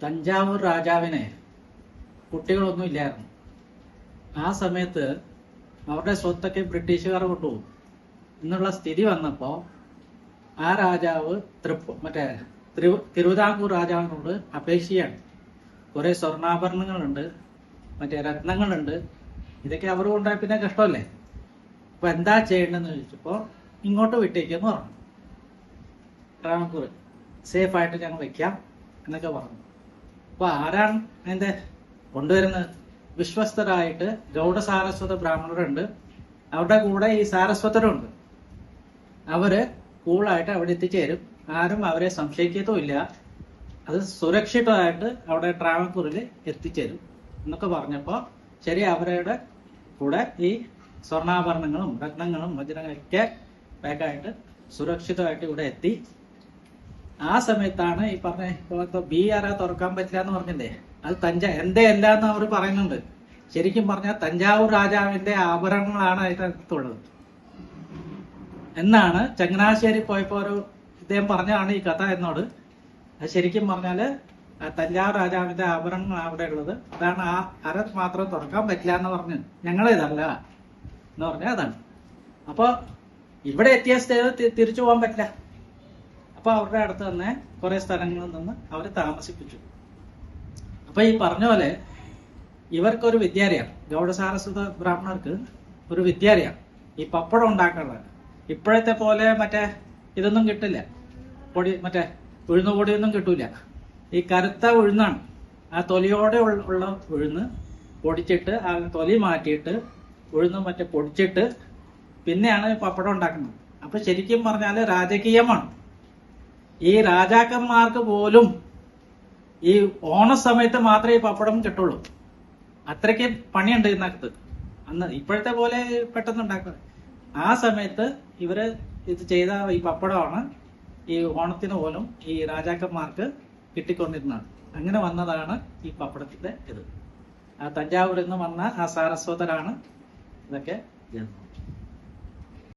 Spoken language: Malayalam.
തഞ്ചാവൂർ രാജാവിന് കുട്ടികളൊന്നും ഇല്ലായിരുന്നു. ആ സമയത്ത് അവരുടെ സ്വത്തൊക്കെ ബ്രിട്ടീഷുകാർ കൊണ്ടുപോകും എന്നുള്ള സ്ഥിതി വന്നപ്പോൾ ആ രാജാവ് തിരുവിതാംകൂർ രാജാവിനോട് അപേക്ഷിക്കുകയാണ്. കുറെ സ്വർണ്ണാഭരണങ്ങളുണ്ട്, മറ്റേ രത്നങ്ങളുണ്ട്, ഇതൊക്കെ അവർ കൊണ്ടുപോയ പിന്നെ കഷ്ടമല്ലേ. അപ്പൊ എന്താ ചെയ്യേണ്ടതെന്ന് ചോദിച്ചപ്പോ ഇങ്ങോട്ട് വിട്ടേക്കെന്ന് പറഞ്ഞു. ട്രാവൻകൂർ സേഫ് ആയിട്ട് ഞങ്ങൾ വെക്കാം എന്നൊക്കെ പറഞ്ഞു. അപ്പൊ ആരാണ് അതിന്റെ കൊണ്ടുവരുന്നത്? വിശ്വസ്തരായിട്ട് ഗൗഡസാരസ്വത ബ്രാഹ്മണരുണ്ട്, അവരുടെ കൂടെ ഈ സാരസ്വതരുണ്ട്. അവര് കൂളായിട്ട് അവിടെ എത്തിച്ചേരും, ആരും അവരെ സംശയിക്കത്തുമില്ല, അത് സുരക്ഷിതമായിട്ട് അവിടെ ട്രാവൻകൂറിൽ എത്തിച്ചേരും എന്നൊക്കെ പറഞ്ഞപ്പോ ശരി, അവരുടെ കൂടെ ഈ സ്വർണ്ണാഭരണങ്ങളും രത്നങ്ങളും വജ്രങ്ങളൊക്കെ പാക്കായിട്ട് സുരക്ഷിതമായിട്ട് ഇവിടെ എത്തി. ആ സമയത്താണ് ഈ പറഞ്ഞ ഇപ്പൊ ബി ആരാ തുറക്കാൻ പറ്റില്ല എന്ന് പറഞ്ഞില്ലേ, അത് എന്റെ അല്ല എന്ന് അവർ പറയുന്നുണ്ട്. ശരിക്കും പറഞ്ഞാൽ തഞ്ചാവൂർ രാജാവിന്റെ ആഭരണങ്ങളാണ് അതിനകത്തുള്ളത് എന്നാണ് ചങ്ങനാശ്ശേരി പോയപ്പോ ഒരു ഇദ്ദേഹം പറഞ്ഞാണ് ഈ കഥ എന്നോട്. അത് ശരിക്കും പറഞ്ഞാല് തഞ്ചാവൂർ രാജാവിന്റെ ആഭരണങ്ങൾ അവിടെ ഉള്ളത്, അതാണ്. ആ അര മാത്രം തുറക്കാൻ പറ്റില്ല എന്ന് പറഞ്ഞ് ഞങ്ങളിതല്ല എന്ന് പറഞ്ഞാൽ അതാണ്. അപ്പൊ ഇവിടെ എത്തിയ തിരിച്ചു പോകാൻ പറ്റില്ല. അപ്പൊ അവരുടെ അടുത്ത് തന്നെ കുറെ സ്ഥലങ്ങളിൽ നിന്ന് അവര് താമസിപ്പിച്ചു. അപ്പൊ ഈ പറഞ്ഞ പോലെ ഇവർക്കൊരു വിദ്യാലയം, ഗൗഡസാരസ്വത ബ്രാഹ്മണർക്ക് ഒരു വിദ്യാലയം ഈ പപ്പടം ഉണ്ടാക്കാനുള്ളത്. ഇപ്പോഴത്തെ പോലെ മറ്റേ ഇതൊന്നും കിട്ടില്ല, പൊടി മറ്റേ ഉഴുന്നുപൊടിയൊന്നും കിട്ടൂല. ഈ കറുത്ത ഉഴുന്നാണ്, ആ തൊലിയോടെ ഉള്ള ഉഴുന്ന് പൊടിച്ചിട്ട് ആ തൊലി മാറ്റിയിട്ട് ഉഴുന്ന് മറ്റേ പൊടിച്ചിട്ട് പിന്നെയാണ് പപ്പടം ഉണ്ടാക്കുന്നത്. അപ്പൊ ശരിക്കും പറഞ്ഞാല് രാജകീയമാണ്. ഈ രാജാക്കന്മാർക്ക് പോലും ഈ ഓണ സമയത്ത് മാത്രമേ ഈ പപ്പടം കിട്ടുള്ളൂ. അത്രയ്ക്ക് പണിയുണ്ട് ഇതിനകത്ത്. അന്ന് ഇപ്പോഴത്തെ പോലെ പെട്ടെന്ന് ഉണ്ടാക്കുക. ആ സമയത്ത് ഇവര് ഇത് ചെയ്ത ഈ പപ്പടമാണ് ഈ ഓണത്തിന് പോലും ഈ രാജാക്കന്മാർക്ക് കിട്ടിക്കൊണ്ടിരുന്നത്. അങ്ങനെ വന്നതാണ് ഈ പപ്പടത്തിന്റെ ഇത്. ആ തഞ്ചാവൂരിൽ നിന്ന് വന്ന ആ സാരസ്വതരാണ് ഇതൊക്കെ ചെയ്യുന്നത്.